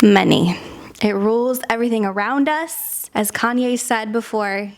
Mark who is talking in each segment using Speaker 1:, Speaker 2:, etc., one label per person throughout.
Speaker 1: Money. It rules everything around us. As Kanye said before,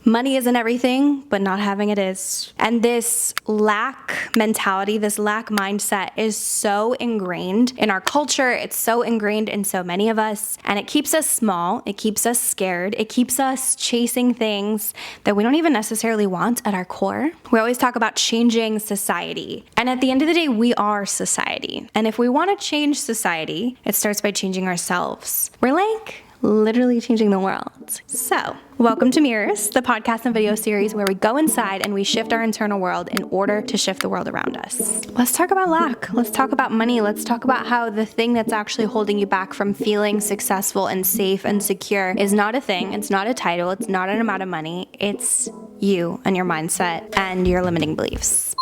Speaker 1: money isn't everything, but not having it is. And this lack mentality, this lack mindset is so ingrained in our culture. It's so ingrained in so many of us. And it keeps us small. It keeps us scared. It keeps us chasing things that we don't even necessarily want at our core. We always talk about changing society. And at the end of the day, we are society. And if we want to change society, it starts by changing ourselves. We're like literally changing the world. So, welcome to Mirrors, the podcast and video series where we go inside and we shift our internal world in order to shift the world around us. Let's talk about lack. Let's talk about money. Let's talk about how the thing that's actually holding you back from feeling successful and safe and secure is not a thing. It's not a title. It's not an amount of money. It's you and your mindset and your limiting beliefs.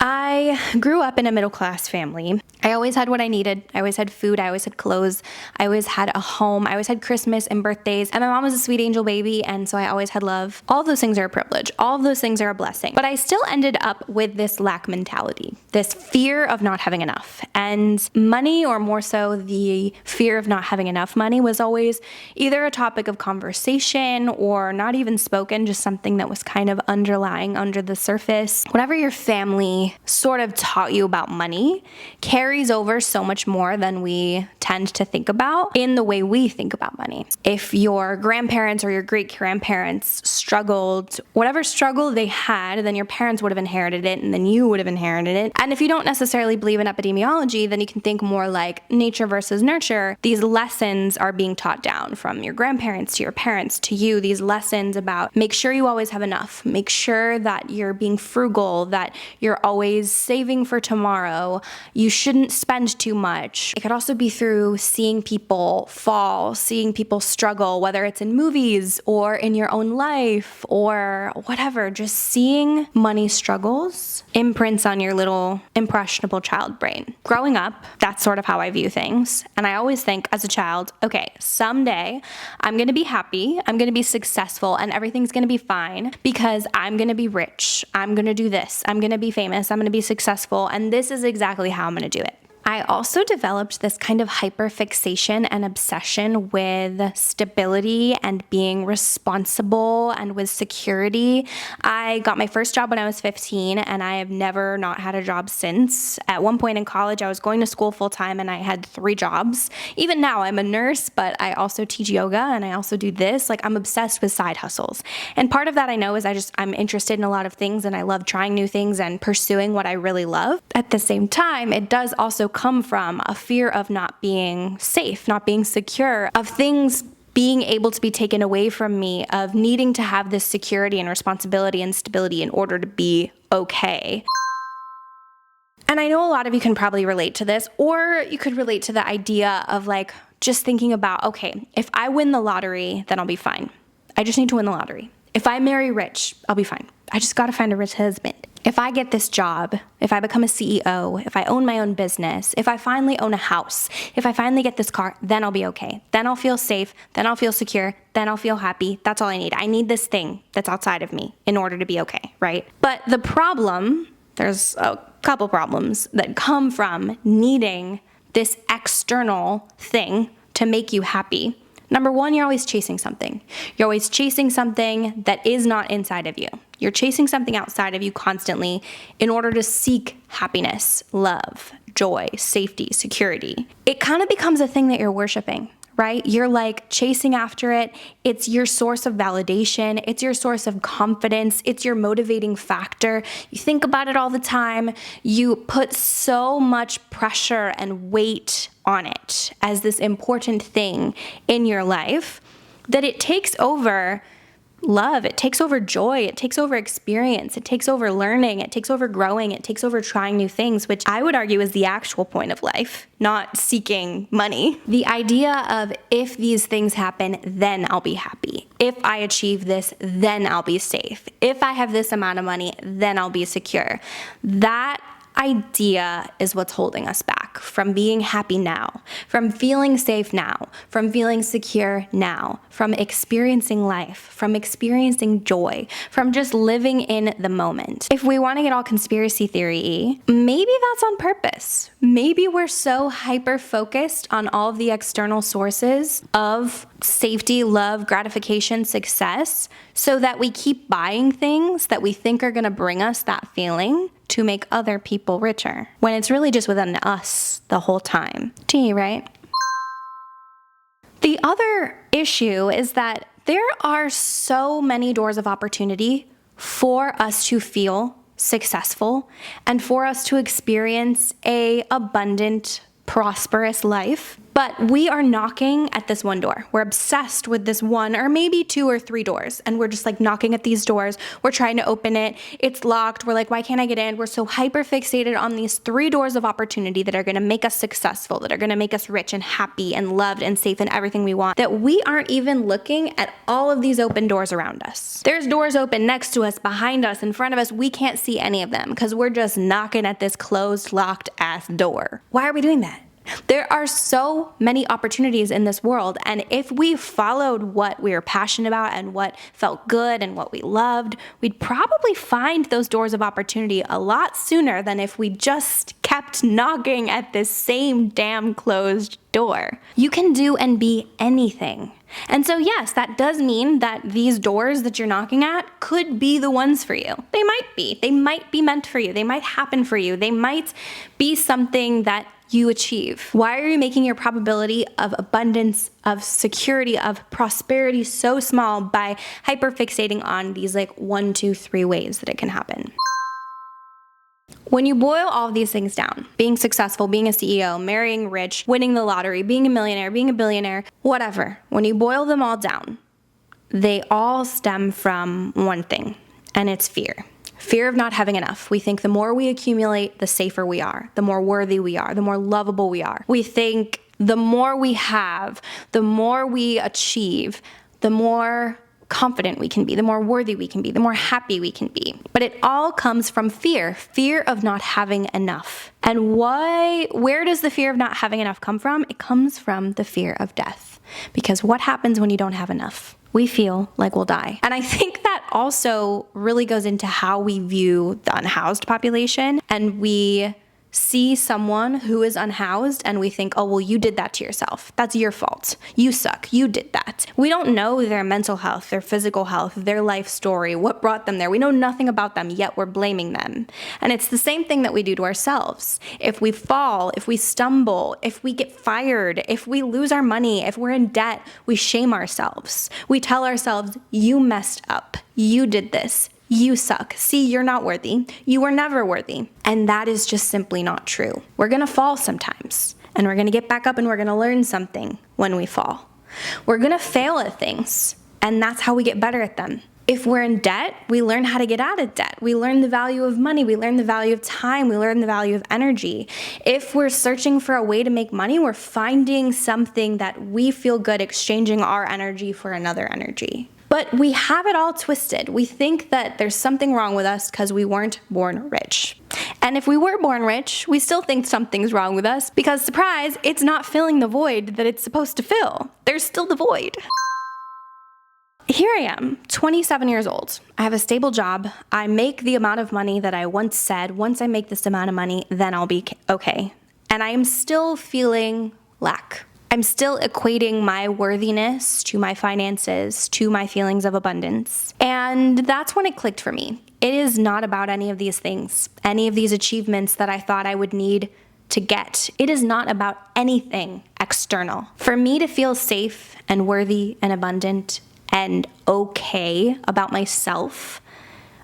Speaker 1: I grew up in a middle-class family. I always had what I needed. I always had food. I always had clothes. I always had a home. I always had Christmas and birthdays. And my mom was a sweet angel baby, and so I always had love. All of those things are a privilege. All of those things are a blessing. But I still ended up with this lack mentality, this fear of not having enough. And money, or more so the fear of not having enough money, was always either a topic of conversation or not even spoken, just something that was kind of underlying under the surface. Whatever your family sort of taught you about money carries over so much more than we tend to think about in the way we think about money. If your grandparents or your great-grandparents struggled, whatever struggle they had, then your parents would have inherited it, and then you would have inherited it. And if you don't necessarily believe in epidemiology, then you can think more like nature versus nurture. These lessons are being taught down from your grandparents to your parents to you. These lessons about make sure you always have enough, make sure that you're being frugal, that you're always saving for tomorrow. You shouldn't spend too much. It could also be through seeing people fall, seeing people struggle, whether it's in movies or in your own life or whatever. Just seeing money struggles imprints on your little impressionable child brain. Growing up, that's sort of how I view things. And I always think as a child, okay, someday I'm going to be happy, I'm going to be successful, and everything's going to be fine because I'm going to be rich. I'm going to do this. I'm going to be famous. I'm going to be successful, and this is exactly how I'm going to do it. I also developed this kind of hyperfixation and obsession with stability and being responsible and with security. I got my first job when I was 15, and I have never not had a job since. At one point in college, I was going to school full time and I had 3 jobs. Even now, I'm a nurse, but I also teach yoga and I also do this. Like, I'm obsessed with side hustles. And part of that I know is I'm interested in a lot of things, and I love trying new things and pursuing what I really love. At the same time, it does also come from a fear of not being safe, not being secure, of things being able to be taken away from me, of needing to have this security and responsibility and stability in order to be okay. And I know a lot of you can probably relate to this, or you could relate to the idea of like just thinking about, okay, if I win the lottery, then I'll be fine. I just need to win the lottery. If I marry rich, I'll be fine. I just got to find a rich husband. If I get this job, if I become a CEO, if I own my own business, if I finally own a house, if I finally get this car, then I'll be okay. Then I'll feel safe. Then I'll feel secure. Then I'll feel happy. That's all I need. I need this thing that's outside of me in order to be okay, right? But the problem, there's a couple problems that come from needing this external thing to make you happy. Number one, you're always chasing something. You're always chasing something that is not inside of you. You're chasing something outside of you constantly in order to seek happiness, love, joy, safety, security. It kind of becomes a thing that you're worshiping, right? You're like chasing after it. It's your source of validation. It's your source of confidence. It's your motivating factor. You think about it all the time. You put so much pressure and weight on it as this important thing in your life that it takes over love, it takes over joy, it takes over experience, it takes over learning, it takes over growing, it takes over trying new things, which I would argue is the actual point of life, not seeking money. The idea of if these things happen, then I'll be happy. If I achieve this, then I'll be safe. If I have this amount of money, then I'll be secure. That idea is what's holding us back. back from being happy now, from feeling safe now, from feeling secure now, from experiencing life, from experiencing joy, from just living in the moment. If we want to get all conspiracy theory-y, maybe that's on purpose. Maybe we're so hyper-focused on all of the external sources of safety, love, gratification, success, so that we keep buying things that we think are going to bring us that feeling to make other people richer, when it's really just within us the whole time. Tea, right? The other issue is that there are so many doors of opportunity for us to feel successful and for us to experience a abundant, prosperous life. But we are knocking at this one door. We're obsessed with this one or maybe 2 or 3 doors. And we're just like knocking at these doors. We're trying to open it. It's locked. We're like, why can't I get in? We're so hyper fixated on these 3 doors of opportunity that are going to make us successful, that are going to make us rich and happy and loved and safe and everything we want, that we aren't even looking at all of these open doors around us. There's doors open next to us, behind us, in front of us. We can't see any of them because we're just knocking at this closed, locked ass door. Why are we doing that? There are so many opportunities in this world, and if we followed what we were passionate about and what felt good and what we loved, we'd probably find those doors of opportunity a lot sooner than if we just kept knocking at this same damn closed door. You can do and be anything. And so yes, that does mean that these doors that you're knocking at could be the ones for you. They might be. They might be meant for you. They might happen for you. They might be something that you achieve. Why are you making your probability of abundance, of security, of prosperity so small by hyperfixating on these 1, 2, 3 ways that it can happen? When you boil all of these things down, being successful, being a CEO, marrying rich, winning the lottery, being a millionaire, being a billionaire, whatever, when you boil them all down, they all stem from one thing, and it's fear. Fear of not having enough. We think the more we accumulate, the safer we are, the more worthy we are, the more lovable we are. We think the more we have, the more we achieve, the more confident we can be, the more worthy we can be, the more happy we can be. But it all comes from fear of not having enough. And where does the fear of not having enough come from? It comes from the fear of death. Because what happens when you don't have enough? We feel like we'll die. And I think that also really goes into how we view the unhoused population. And we see someone who is unhoused and we think, oh, well, you did that to yourself. That's your fault. You suck. You did that. We don't know their mental health, their physical health, their life story, what brought them there. We know nothing about them, yet we're blaming them. And it's the same thing that we do to ourselves. If we fall, if we stumble, if we get fired, if we lose our money, if we're in debt, we shame ourselves. We tell ourselves, you messed up. You did this. You suck. See, you're not worthy. You were never worthy. And that is just simply not true. We're going to fall sometimes, and we're going to get back up and we're going to learn something when we fall. We're going to fail at things, and that's how we get better at them. If we're in debt, we learn how to get out of debt. We learn the value of money. We learn the value of time. We learn the value of energy. If we're searching for a way to make money, we're finding something that we feel good exchanging our energy for another energy. But we have it all twisted. We think that there's something wrong with us because we weren't born rich. And if we were born rich, we still think something's wrong with us because, surprise, it's not filling the void that it's supposed to fill. There's still the void. Here I am, 27 years old. I have a stable job. I make the amount of money that I once said, once I make this amount of money, then I'll be okay. And I am still feeling lack. I'm still equating my worthiness to my finances, to my feelings of abundance. And that's when it clicked for me. It is not about any of these things, any of these achievements that I thought I would need to get. It is not about anything external. For me to feel safe and worthy and abundant and okay about myself,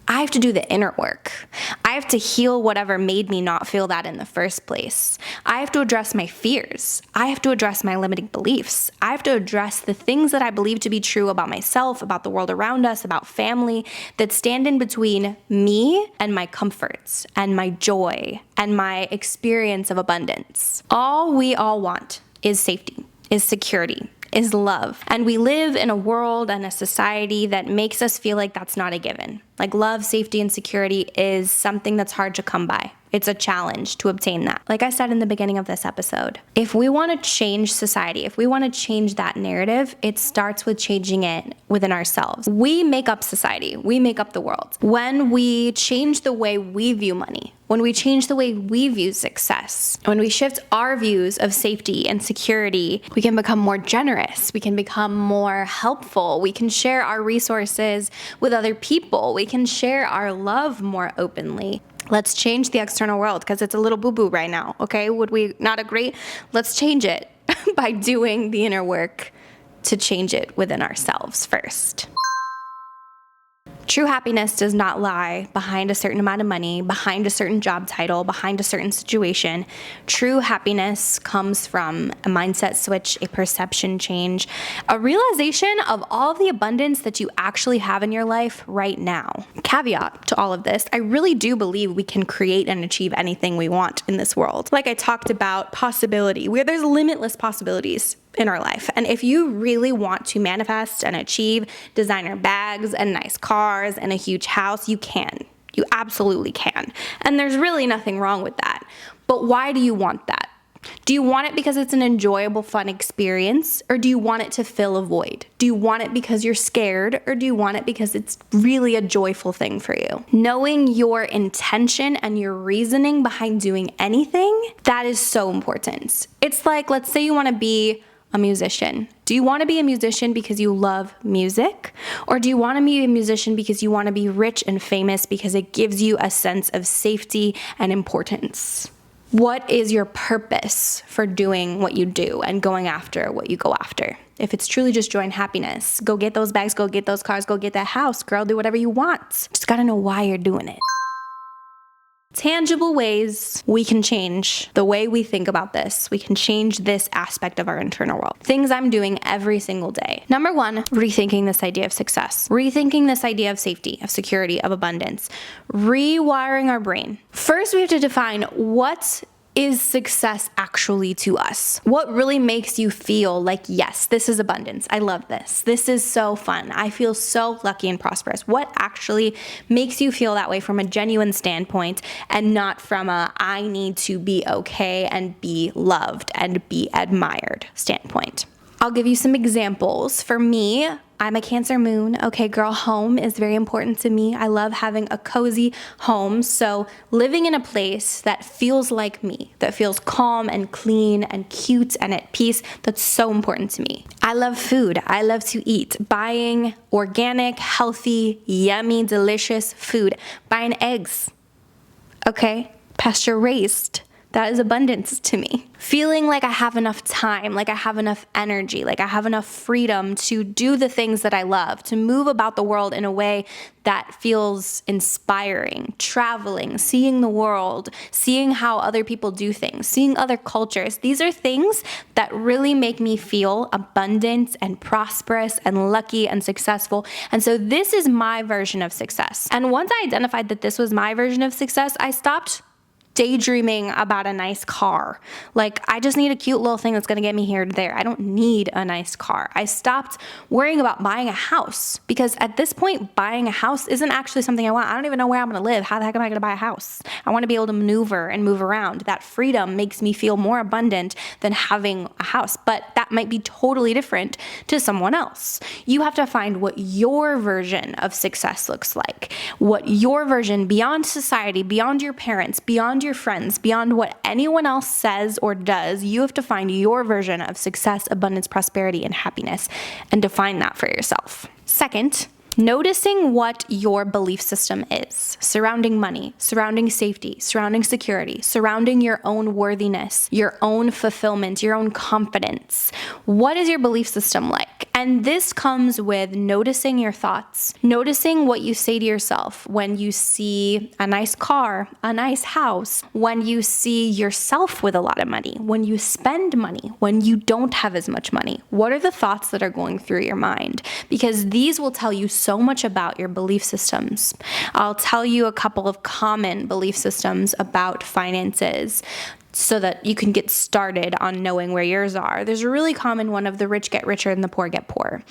Speaker 1: I have to do the inner work. I have to heal whatever made me not feel that in the first place. I have to address my fears. I have to address my limiting beliefs. I have to address the things that I believe to be true about myself, about the world around us, about family, that stand in between me and my comforts and my joy and my experience of abundance. All we all want is safety, is security, is love. And we live in a world and a society that makes us feel like that's not a given. Like love, safety, and security is something that's hard to come by. It's a challenge to obtain that. Like I said in the beginning of this episode, if we want to change society, if we want to change that narrative, it starts with changing it within ourselves. We make up society. We make up the world. When we change the way we view money, when we change the way we view success, when we shift our views of safety and security, we can become more generous. We can become more helpful. We can share our resources with other people. We can share our love more openly. Let's change the external world because it's a little boo-boo right now, okay? Would we not agree? Let's change it by doing the inner work to change it within ourselves first. True happiness does not lie behind a certain amount of money, behind a certain job title, behind a certain situation. True happiness comes from a mindset switch, a perception change, a realization of all the abundance that you actually have in your life right now. Caveat to all of this, I really do believe we can create and achieve anything we want in this world. Like I talked about possibility, where there's limitless possibilities in our life. And if you really want to manifest and achieve designer bags and nice cars and a huge house, you can. You absolutely can. And there's really nothing wrong with that. But why do you want that? Do you want it because it's an enjoyable, fun experience? Or do you want it to fill a void? Do you want it because you're scared? Or do you want it because it's really a joyful thing for you? Knowing your intention and your reasoning behind doing anything, that is so important. It's like, let's say you want to be a musician. Do you want to be a musician because you love music? Or do you want to be a musician because you want to be rich and famous because it gives you a sense of safety and importance? What is your purpose for doing what you do and going after what you go after? If it's truly just joy and happiness, go get those bags, go get those cars, go get that house, girl, do whatever you want. Just gotta know why you're doing it. Tangible ways we can change the way we think about this. We can change this aspect of our internal world. Things I'm doing every single day. Number one, rethinking this idea of success. Rethinking this idea of safety, of security, of abundance. Rewiring our brain. First, we have to define what is success actually to us? What really makes you feel like, yes, this is abundance. I love this. This is so fun. I feel so lucky and prosperous. What actually makes you feel that way from a genuine standpoint and not from a I need to be okay and be loved and be admired standpoint? I'll give you some examples. For me, I'm a Cancer moon. Okay, girl, home is very important to me. I love having a cozy home. So living in a place that feels like me, that feels calm and clean and cute and at peace, that's so important to me. I love food. I love to eat. Buying organic, healthy, yummy, delicious food. Buying eggs. Okay, pasture raised. That is abundance to me. Feeling like I have enough time, like I have enough energy, like I have enough freedom to do the things that I love, to move about the world in a way that feels inspiring. Traveling, seeing the world, seeing how other people do things, seeing other cultures. These are things that really make me feel abundant and prosperous and lucky and successful. And so this is my version of success. And once I identified that this was my version of success, I stopped daydreaming about a nice car. Like, I just need a cute little thing that's gonna get me here to there. I don't need a nice car. I stopped worrying about buying a house because at this point, buying a house isn't actually something I want. I don't even know where I'm gonna live. How the heck am I gonna buy a house? I wanna be able to maneuver and move around. That freedom makes me feel more abundant than having a house, but that might be totally different to someone else. You have to find what your version of success looks like, what your version beyond society, beyond your parents, beyond your friends, beyond what anyone else says or does. You have to find your version of success, abundance, prosperity, and happiness and define that for yourself. Second, noticing what your belief system is surrounding money, surrounding safety, surrounding security, surrounding your own worthiness, your own fulfillment, your own confidence. What is your belief system like? And this comes with noticing your thoughts, noticing what you say to yourself when you see a nice car, a nice house, when you see yourself with a lot of money, when you spend money, when you don't have as much money. What are the thoughts that are going through your mind? Because these will tell you so much about your belief systems. I'll tell you a couple of common belief systems about finances so that you can get started on knowing where yours are. There's a really common one of the rich get richer and the poor get poorer.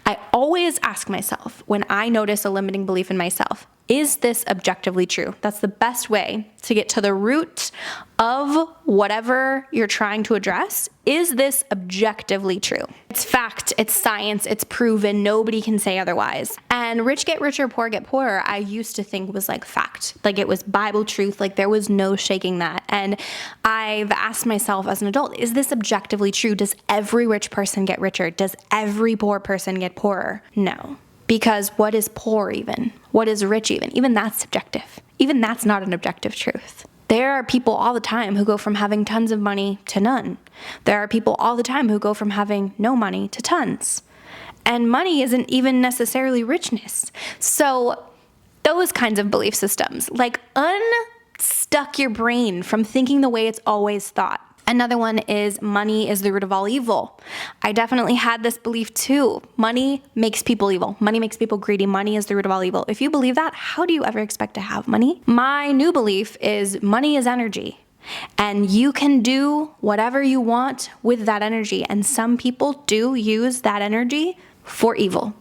Speaker 1: I always ask myself when I notice a limiting belief in myself, Is this objectively true? That's the best way to get to the root of whatever you're trying to address. Is this objectively true? It's fact, it's science, it's proven, nobody can say otherwise. And rich get richer, poor get poorer, I used to think was like fact. Like it was Bible truth, like there was no shaking that. And I've asked myself as an adult, is this objectively true? Does every rich person get richer? Does every poor person get poorer? No. Because what is poor even? What is rich even? Even that's subjective. Even that's not an objective truth. There are people all the time who go from having tons of money to none. There are people all the time who go from having no money to tons. And money isn't even necessarily richness. So those kinds of belief systems, like unstuck your brain from thinking the way it's always thought. Another one is money is the root of all evil. I definitely had this belief too. Money makes people evil. Money makes people greedy. Money is the root of all evil. If you believe that, how do you ever expect to have money? My new belief is money is energy. And you can do whatever you want with that energy. And some people do use that energy for evil.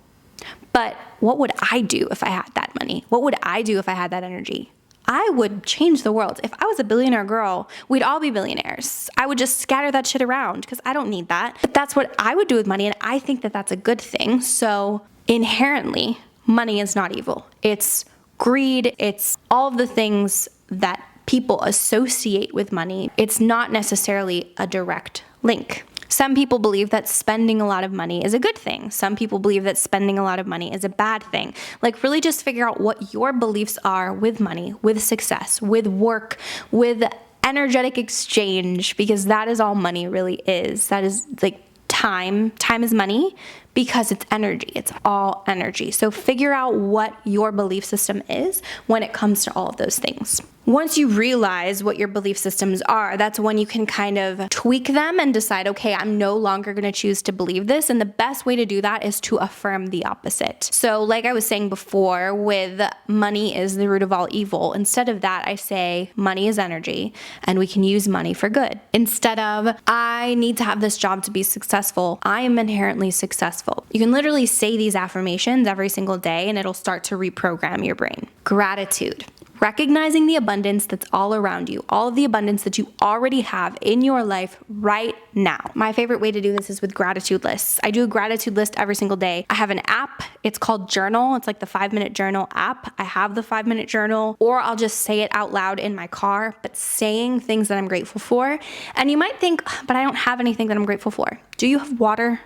Speaker 1: But what would I do if I had that money? What would I do if I had that energy? I would change the world. If I was a billionaire girl, we'd all be billionaires. I would just scatter that shit around because I don't need that. But that's what I would do with money, and I think that that's a good thing. So inherently, money is not evil. It's greed. It's all of the things that people associate with money. It's not necessarily a direct link. Some people believe that spending a lot of money is a good thing. Some people believe that spending a lot of money is a bad thing. Like really just figure out what your beliefs are with money, with success, with work, with energetic exchange, because that is all money really is. That is like time. Time is money because it's energy. It's all energy. So figure out what your belief system is when it comes to all of those things. Once you realize what your belief systems are, that's when you can kind of tweak them and decide, okay, I'm no longer going to choose to believe this. And the best way to do that is to affirm the opposite. So like I was saying before, with money is the root of all evil, instead of that, I say money is energy and we can use money for good. Instead of, I need to have this job to be successful, I am inherently successful. You can literally say these affirmations every single day and it'll start to reprogram your brain. Gratitude. Recognizing the abundance that's all around you, all of the abundance that you already have in your life right now. My favorite way to do this is with gratitude lists. I do a gratitude list every single day. I have an app. It's called Journal. It's like the 5-minute journal app. I have the 5-minute journal, or I'll just say it out loud in my car, but saying things that I'm grateful for. And you might think, but I don't have anything that I'm grateful for. Do you have water?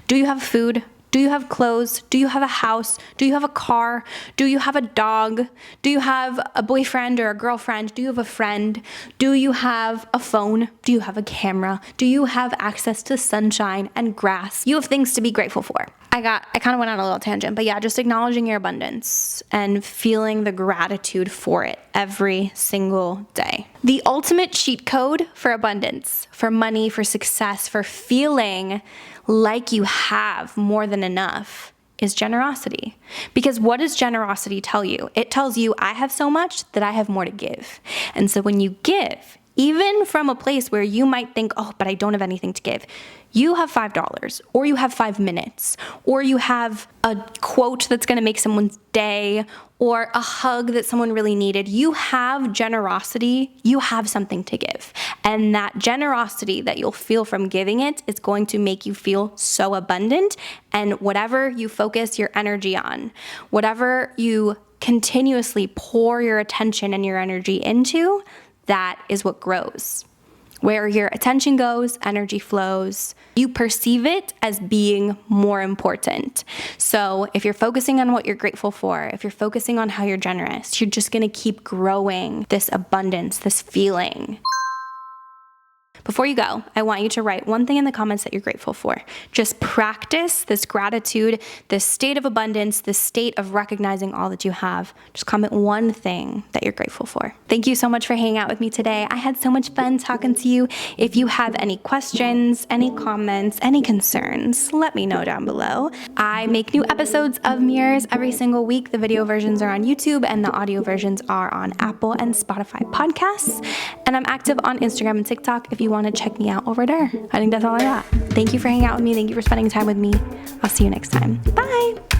Speaker 1: Do you have food? Do you have clothes? Do you have a house? Do you have a car? Do you have a dog? Do you have a boyfriend or a girlfriend? Do you have a friend? Do you have a phone? Do you have a camera? Do you have access to sunshine and grass? You have things to be grateful for. I kind of went on a little tangent, but yeah, just acknowledging your abundance and feeling the gratitude for it every single day. The ultimate cheat code for abundance, for money, for success, for feeling like you have more than enough is generosity. Because what does generosity tell you? It tells you, I have so much that I have more to give. And so when you give, even from a place where you might think, oh, but I don't have anything to give, you have $5, or you have 5 minutes, or you have a quote that's going to make someone's day, or a hug that someone really needed. You have generosity, you have something to give. And that generosity that you'll feel from giving it is going to make you feel so abundant. And whatever you focus your energy on, whatever you continuously pour your attention and your energy into, that is what grows. Where your attention goes, energy flows. You perceive it as being more important. So if you're focusing on what you're grateful for, if you're focusing on how you're generous, you're just gonna keep growing this abundance, this feeling. Before you go, I want you to write one thing in the comments that you're grateful for. Just practice this gratitude, this state of abundance, this state of recognizing all that you have. Just comment one thing that you're grateful for. Thank you so much for hanging out with me today. I had so much fun talking to you. If you have any questions, any comments, any concerns, let me know down below. I make new episodes of Mirrors every single week. The video versions are on YouTube and the audio versions are on Apple and Spotify podcasts. And I'm active on Instagram and TikTok if you want to check me out over there. I think that's all I got. Thank you for hanging out with me. Thank you for spending time with me. I'll see you next time. Bye.